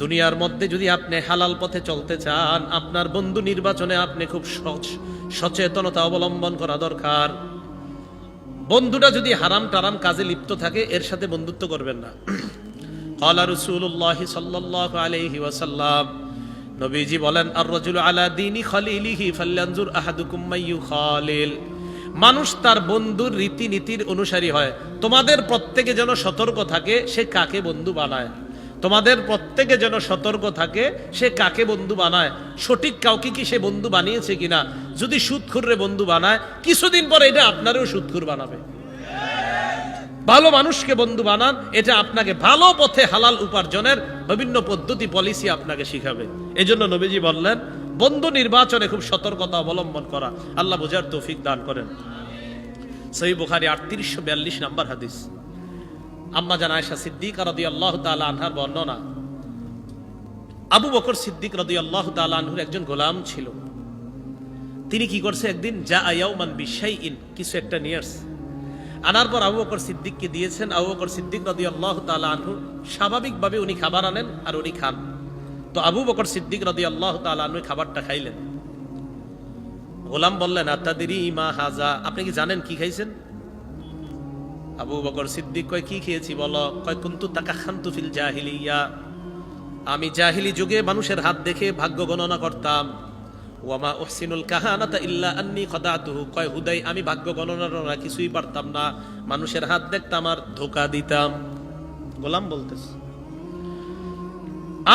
দুনিয়ার মধ্যে যদি আপনি হালাল পথে চলতে চান, আপনার বন্ধু নির্বাচনে আপনি খুব সচেতনতা অবলম্বন করা দরকার। বন্ধুটা যদি হারাম টারাম কাজে লিপ্ত থাকে, এর সাথে বন্ধুত্ব করবেন না। ক্বালা রাসূলুল্লাহ সাল্লাল্লাহু আলাইহি ওয়াসাল্লাম, নবীজি বলেন, আর রাজুলু আলা দীনি খলিলিহি ফালয়ানজুর আহাদুকুম মাইয়ু খালিল। মানুষ তার বন্ধুর রীতিনীতির অনুসারী হয়। তোমাদের প্রত্যেকে যেন সতর্ক থাকে সে কাকে বন্ধু বানায়। তোমাদের প্রত্যেকে যেন সতর্ক থাকে সে কাকে বন্ধু বানায়, সঠিক কাউকে কি সে বন্ধু বানিয়েছে কিনা। যদি সুদখুররে বন্ধু বানায়, কিছুদিন পরে এটা আপনারও সুদখুর বানাবে। ভালো মানুষকে বন্ধু বানান, এটা আপনাকে ভালো পথে হালাল উপার্জনের বিভিন্ন পদ্ধতি পলিসি আপনাকে শিখাবে। এজন্য নবীজি বললেন, বন্ধু নির্বাচনে খুব সতর্কতা অবলম্বন করা। আল্লাহ বোঝার তৌফিক দান করেন। সহিহ বুখারী 3842 নম্বর হাদিস। আম্মা জান আয়েশা সিদ্দিকা রাদিয়াল্লাহু তাআলা আনহার বর্ণনা, আবু বকর সিদ্দিক রাদিয়াল্লাহু তাআলা আনহুর একজন গোলাম ছিল। তিনি কি করছে, একদিন যা ইয়াউমান বিশাইইন, কিছু একটা নিয়ে আসছে। আনার পর আবু বকর সিদ্দিককে দিয়েছেন। আবু বকর সিদ্দিক রাদিয়াল্লাহু তাআলা আনহু স্বাভাবিকভাবে উনি খাবার আনেন আর উনি খান। তো আবু বকর সিদ্দিক রাদিয়াল্লাহু তাআলা আনহু খাবারটা খাইলেন। গোলাম বললেন, আতাদরি মা হাজা, আপনি কি জানেন কি খাইছেন? আবু বকর সিদ্দিক কয়, কি খেয়েছি বলো? কয়, কুনতু তাকাখানতু ফিল জাহিলিয়া, আমি জাহিলি যুগে মানুষের হাত দেখে ভাগ্য গণনা করতাম। ওয়ামা উহসিনুল কাহানাতা ইল্লা আন্নী খাদাতুহু, কয় হুদাই আমি ভাগ্য গণনা কিছুই পারতাম না, মানুষের হাত দেখতাম আর ধোঁকা দিতাম। গোলাম বলতেছে,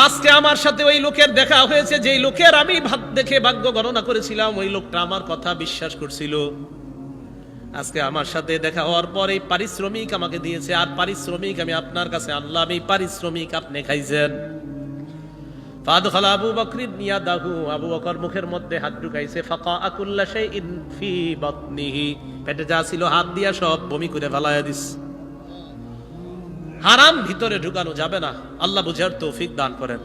আজকে আমার সাথে ওই লোকের দেখা হয়েছে, যেই লোকের আমি ভাত দেখে ভাগ্য গণনা করেছিলাম, ওই লোকটা আমার কথা বিশ্বাস করছিল। আজকে আমার সাথে দেখা হওয়ার পর এই পারিশ্রমিক আমাকে দিয়েছে, আর পারিশ্রমিক আমি আপনার কাছে আনলাম, এই পারিশ্রমিক আপনি খাইছেন। ফাদখালা আবু বকর ইয়াদাহু, আবু বকর মুখের মধ্যে হাত ঢুকাইছে। ফাকাআ কুল্লা শাইইন ফি বাতনিহি, পেটে যা ছিল হাত দিয়া সব বমি করে ফেলায়া দিস। হারাম ভিতরে ঢুকানো যাবে না। আল্লাহ বুঝার তৌফিক দান করেন।